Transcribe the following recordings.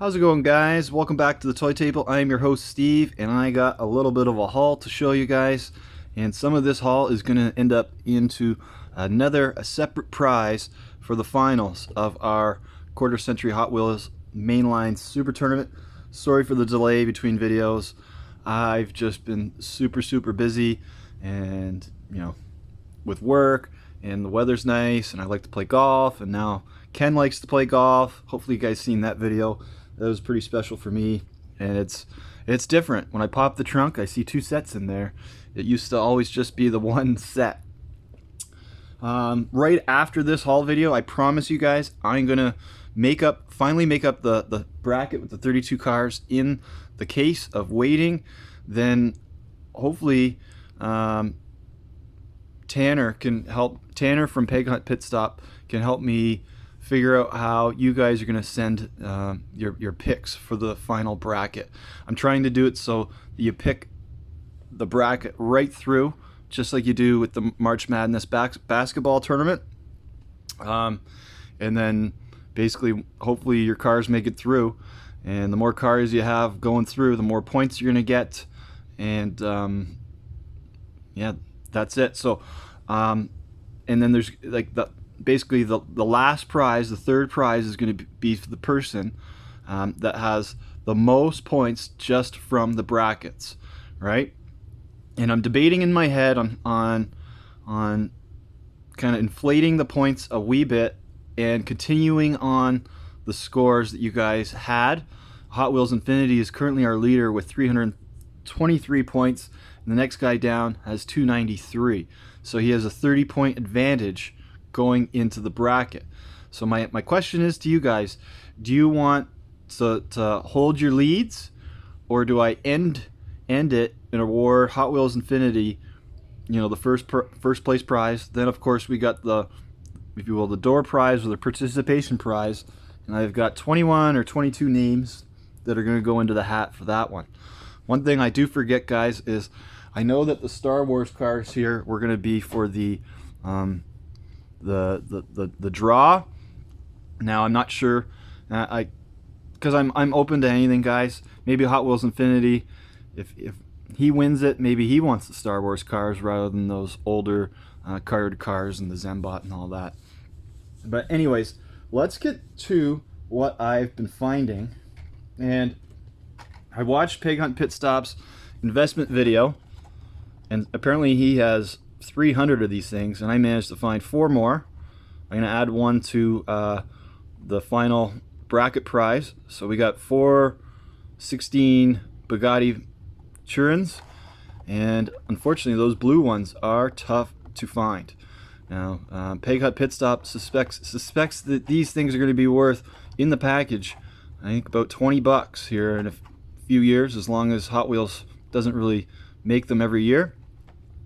How's it going, guys? Welcome back to the Toy Table. I am your host, Steve, and I got a little bit of a haul to show you guys. And some of this haul is going to end up into a separate prize for the finals of our quarter century Hot Wheels Mainlines Super Tournament. Sorry for the delay between videos. I've just been super busy, and with work, and the weather's nice, and I like to play golf, and now Ken likes to play golf. Hopefully you guys seen that video. That was pretty special for me, and it's different. When I pop the trunk, I see two sets in there. It used to always just be the one set. Right after this haul video, I promise you guys, I'm gonna finally make up the bracket with the 32 cars in the case of waiting. Then hopefully Tanner from Peg Hunt Pit Stop can help me figure out how you guys are going to send your picks for the final bracket. I'm trying to do it so you pick the bracket right through, just like you do with the March Madness basketball tournament. And then basically, hopefully your cars make it through. And the more cars you have going through, the more points you're going to get. And yeah, that's it. So, and then there's like basically the last prize, the third prize, is going to be for the person that has the most points just from the brackets, right? And I'm debating in my head on kind of inflating the points a wee bit and continuing on the scores that you guys had. Hot Wheels Infinity is currently our leader with 323 points, and the next guy down has 293. So he has a 30-point advantage going into the bracket. So my question is to you guys: do you want to hold your leads, or do I end it and award Hot Wheels Infinity, the first place prize? Then of course we got the, if you will, the door prize or the participation prize, and I've got 21 or 22 names that are going to go into the hat for that one. One thing I do forget, guys, is I know that the Star Wars cars here were going to be for the draw. Now I'm not sure, because I'm open to anything, guys. Maybe Hot Wheels Infinity, if he wins it, maybe he wants the Star Wars cars rather than those older colored cars and the Zembot and all that. But anyways, let's get to what I've been finding. And I watched Pig Hunt Pit Stop's investment video, and apparently he has 300 of these things, and I managed to find 4 more. I'm going to add one to the final bracket prize. So we got 4 16 Bugatti Chiurons, and unfortunately those blue ones are tough to find. Now Peg Hunt Pit Stop suspects that these things are going to be worth, in the package, I think about $20 here in a few years, as long as Hot Wheels doesn't really make them every year.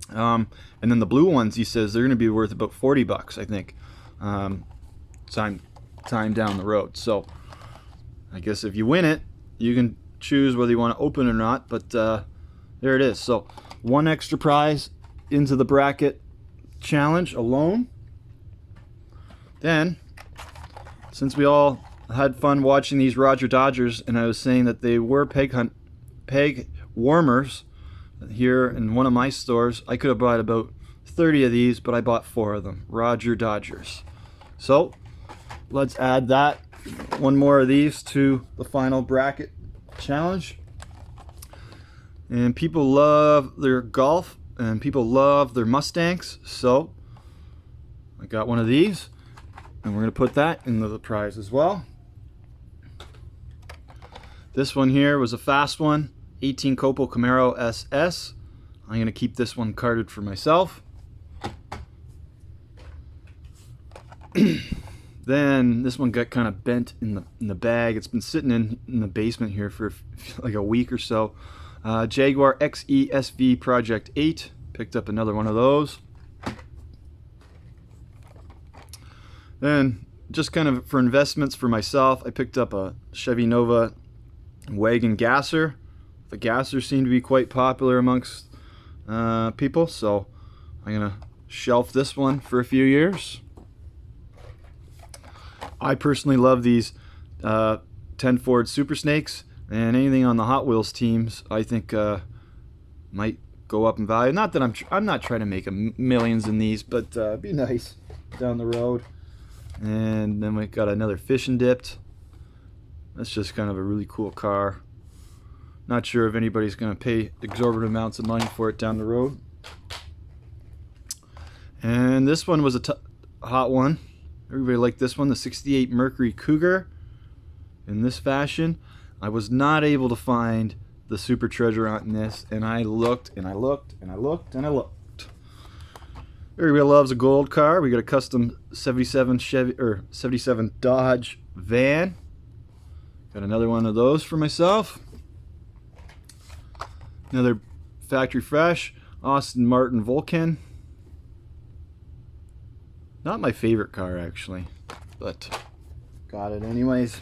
And then the blue ones, he says they're going to be worth about $40, I think, time down the road. So I guess if you win it, you can choose whether you want to open or not. But there it is. So 1 extra prize into the bracket challenge alone. Then, since we all had fun watching these Roger Dodgers, and I was saying that they were peg warmers here in one of my stores, I could have bought about 30 of these, but I bought 4 of them. Roger Dodgers. So let's add that, 1 more of these, to the final bracket challenge. And people love their golf, and people love their Mustangs, so I got 1 of these, and we're going to put that into the prize as well. This one here was a fast one, 18 Copel Camaro SS. I'm going to keep this one carded for myself. Then this one got kind of bent in the bag. It's been sitting in the basement here for like a week or so. Jaguar XESV Project 8. Picked up another one of those. Then, just kind of for investments for myself, I picked up a Chevy Nova Wagon gasser. The gassers seem to be quite popular amongst people, so I'm going to shelf this one for a few years. I personally love these 10 Ford Super Snakes, and anything on the Hot Wheels teams I think might go up in value. Not that I'm not trying to make millions in these, but it'd be nice down the road. And then we got another Fish and Dipped. That's just kind of a really cool car. Not sure if anybody's going to pay exorbitant amounts of money for it down the road. And this one was a hot one. Everybody liked this one, the 68 Mercury Cougar. In this fashion, I was not able to find the super treasure hunt in this, and I looked and I looked and I looked and I looked. Everybody loves a gold car. We got a custom 77 Chevy or 77 Dodge van. Got another one of those for myself. Another factory fresh Aston Martin Vulcan. Not my favorite car actually, but got it anyways.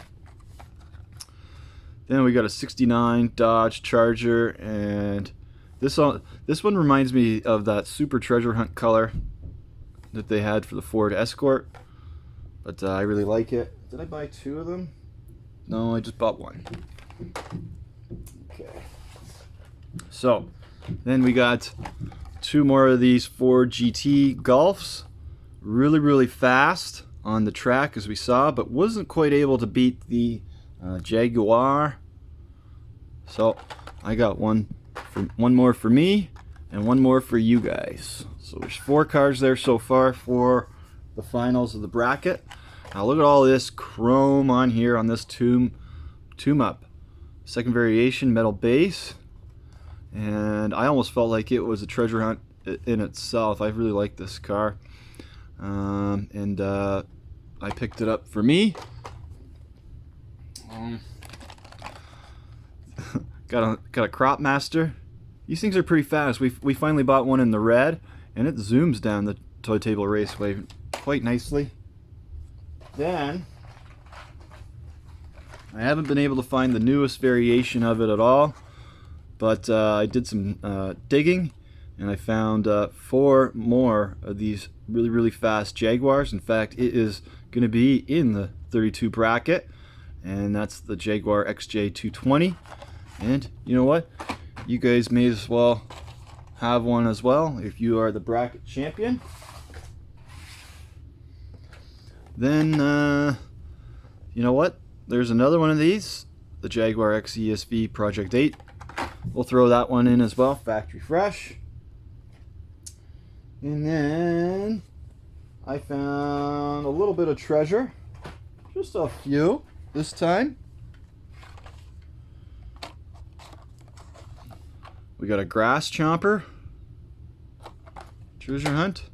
Then we got a 69 Dodge Charger, and this one reminds me of that super treasure hunt color that they had for the Ford Escort, but I really like it. Did I buy two of them? No, I just bought one. Okay. So then we got two more of these Ford GT Golfs. Really fast on the track as we saw, but wasn't quite able to beat the Jaguar. So I got one more for me and one more for you guys. So there's 4 cars there so far for the finals of the bracket. Now look at all this chrome on here on this tune up. Second variation, metal base, and I almost felt like it was a treasure hunt in itself. I really like this car, and I picked it up for me. Got a Crop Master. These things are pretty fast. We finally bought one in the red, and it zooms down the Toy Table Raceway quite nicely. Then I haven't been able to find the newest variation of it at all, but I did some digging, and I found 4 more of these really fast Jaguars. In fact, it is going to be in the 32 bracket, and that's the Jaguar XJ220. And you know what? You guys may as well have one as well if you are the bracket champion. Then, you know what? There's another one of these, the Jaguar XESV Project 8. We'll throw that one in as well, factory fresh. And then I found a little bit of treasure, just a few this time. We got a Grass Chomper treasure hunt,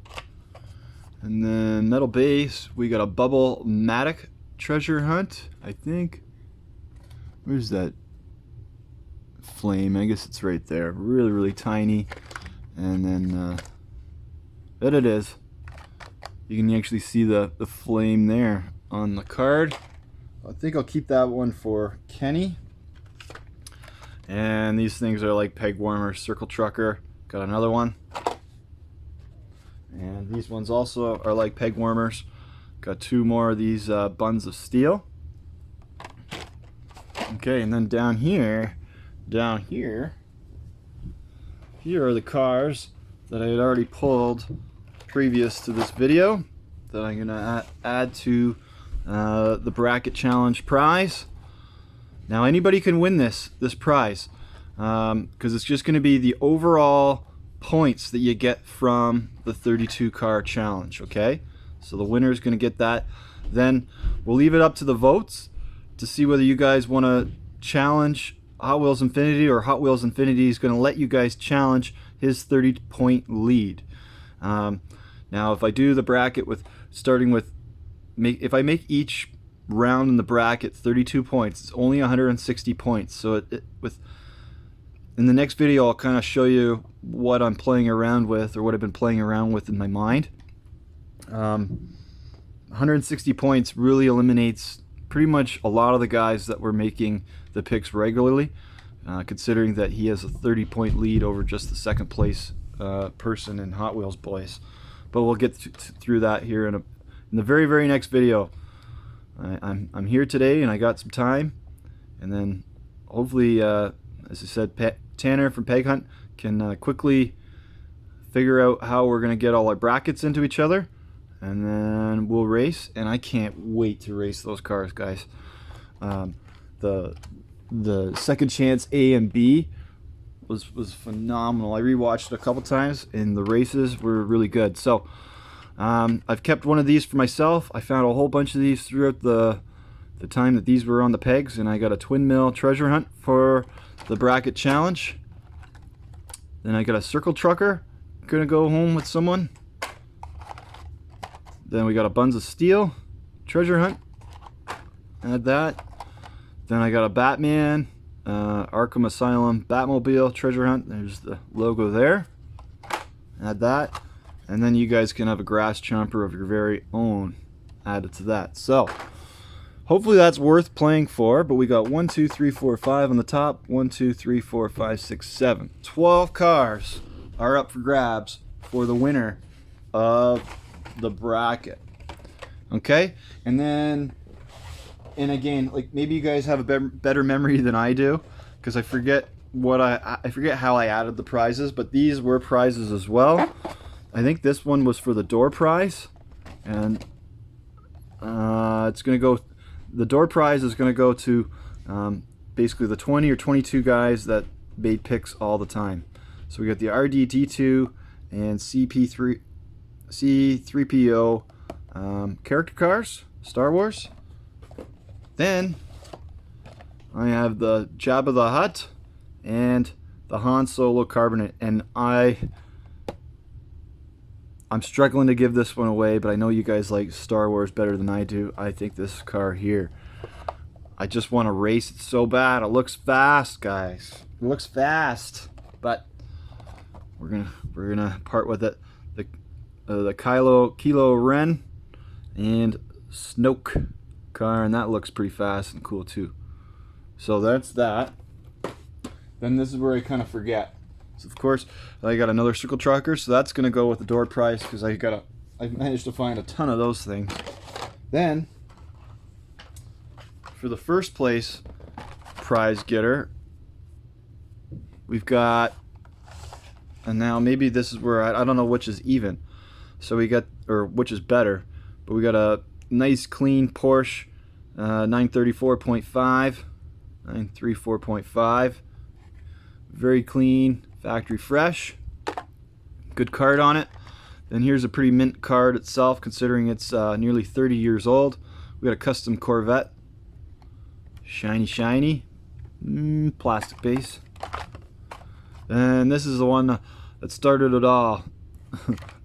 and then metal base. We got a Bubble Matic treasure hunt. I think. Where's that flame? I guess it's right there. Really tiny, and then there it is. You can actually see the flame there on the card. I think I'll keep that one for Kenny. And these things are like peg warmers. Circle Trucker, got another one. And these ones also are like peg warmers. Got 2 more of these buns of steel. Okay, and then down here, here are the cars that I had already pulled previous to this video that I'm gonna add to the bracket challenge prize. Now anybody can win this prize, because it's just going to be the overall points that you get from the 32 car challenge. Okay, so the winner is going to get that. Then we'll leave it up to the votes to see whether you guys want to challenge Hot Wheels Infinity, or Hot Wheels Infinity is going to let you guys challenge his 30-point lead. Now if I do the bracket with starting with if I make each round in the bracket 32 points, it's only 160 points. So in the next video I'll kind of show you what I'm playing around with, or what I've been playing around with in my mind. 160 points really eliminates pretty much a lot of the guys that were making the picks regularly, considering that he has a 30-point lead over just the second place person in Hot Wheels Boys. But we'll get through that here in the very next video. I'm here today and I got some time, and then hopefully, as I said, Tanner from Peg Hunt can quickly figure out how we're going to get all our brackets into each other, and then we'll race. And I can't wait to race those cars, guys. The Second Chance A and B was phenomenal. I rewatched it a couple times, and the races were really good. So I've kept one of these for myself. I found a whole bunch of these throughout the time that these were on the pegs, and I got a twin mill treasure hunt for the bracket challenge. Then I got a circle trucker, gonna go home with someone. Then we got a Buns of Steel treasure hunt, add that. Then I got a Batman Arkham Asylum Batmobile treasure hunt. There's the logo there, add that. And then you guys can have a grass chomper of your very own added to that. So hopefully that's worth playing for. But we got 1, 2, 3, 4, 5 on the top. 1, 2, 3, 4, 5, 6, 7. 12 cars are up for grabs for the winner of the bracket. Okay, and then, and again, like maybe you guys have a better memory than I do, because I forget what I forget how I added the prizes, but these were prizes as well. I think this one was for the door prize, and it's gonna go. The door prize is gonna go to basically the 20 or 22 guys that made picks all the time. So we got the RDD2 and C3PO character cars, Star Wars. Then I have the Jabba the Hutt and the Han Solo Carbonate, and I'm struggling to give this one away, but I know you guys like Star Wars better than I do. I think this car here, I just want to race it so bad. It looks fast, guys. It looks fast, but we're gonna part with it. The Kilo Ren and Snoke car, and that looks pretty fast and cool too. So that's that. Then this is where I kind of forget. So of course I got another circle trucker, so that's gonna go with the door prize because I managed to find a ton of those things. Then for the first place prize getter, we've got, and now maybe this is where I don't know which is even. So we got, or which is better, but we got a nice clean Porsche 934.5, very clean, factory fresh, good card on it. Then here's a pretty mint card itself, considering it's nearly 30 years old. We got a custom Corvette, shiny, plastic base. And this is the one that started it all.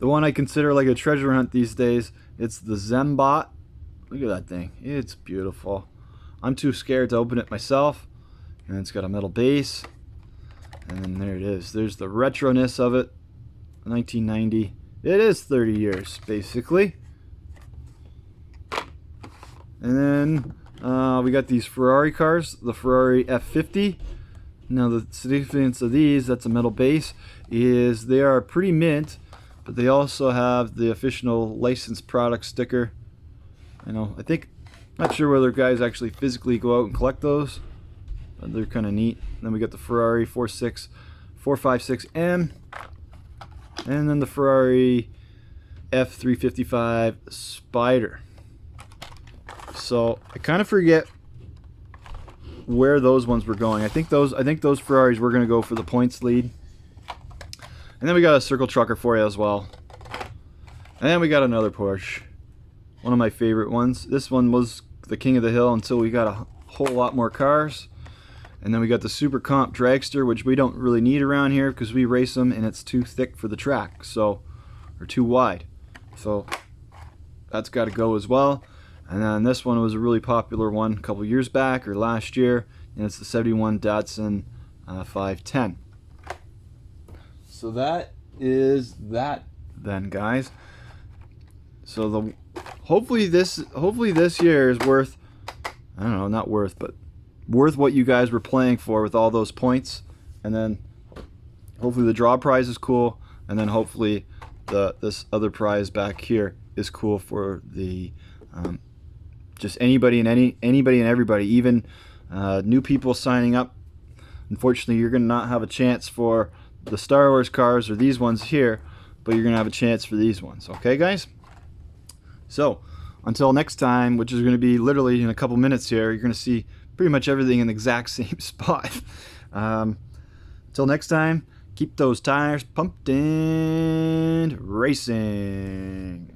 The one I consider like a treasure hunt these days. It's the Zembot. Look at that thing. It's beautiful. I'm too scared to open it myself. And it's got a metal base. And then there it is. There's the retroness of it. 1990. It is 30 years, basically. And then we got these Ferrari cars. The Ferrari F50. Now the significance of these, that's a metal base, is they are pretty mint, but they also have the official licensed product sticker. I think, not sure whether guys actually physically go out and collect those, but they're kind of neat. Then we got the Ferrari 456M, and then the Ferrari F355 Spider. So I kind of forget where those ones were going. I think those Ferraris were going to go for the points lead. And then we got a circle trucker for you as well. And then we got another Porsche, one of my favorite ones. This one was the king of the hill until we got a whole lot more cars. And then we got the Super Comp Dragster, which we don't really need around here because we race them and it's too thick for the track, so, or too wide. So that's got to go as well. And then this one was a really popular one a couple years back or last year, and it's the 71 Datsun 510. So that is that then, guys. So hopefully this year is worth, I don't know, not worth, but worth what you guys were playing for with all those points. And then hopefully the draw prize is cool, and then hopefully this other prize back here is cool for the just anybody and everybody, even New people signing up, unfortunately, you're going to not have a chance for the Star Wars cars or these ones here, but you're going to have a chance for these ones. Okay, guys? So, until next time, which is going to be literally in a couple minutes here, you're going to see pretty much everything in the exact same spot. Until next time, keep those tires pumped and racing.